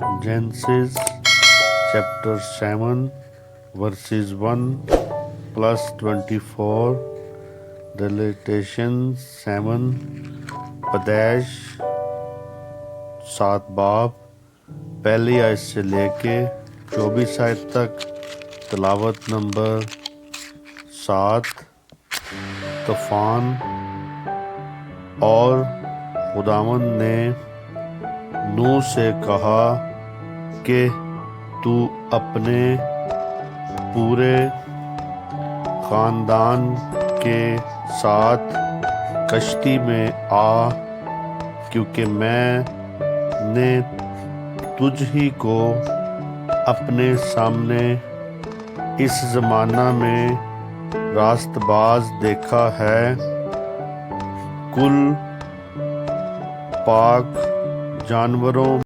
Genesis chapter 7 verses 1 plus 24, Revelation 7, پیدائش 7 باب پہلی آیت سے لے کے 24 آیت تک، تلاوت نمبر 7۔ طوفان۔ اور خداوند نے نوح سے کہا کہ تو اپنے پورے خاندان کے ساتھ کشتی میں آ، کیونکہ میں نے تجھ ہی کو اپنے سامنے اس زمانہ میں راست باز دیکھا ہے۔ کل پاک جانوروں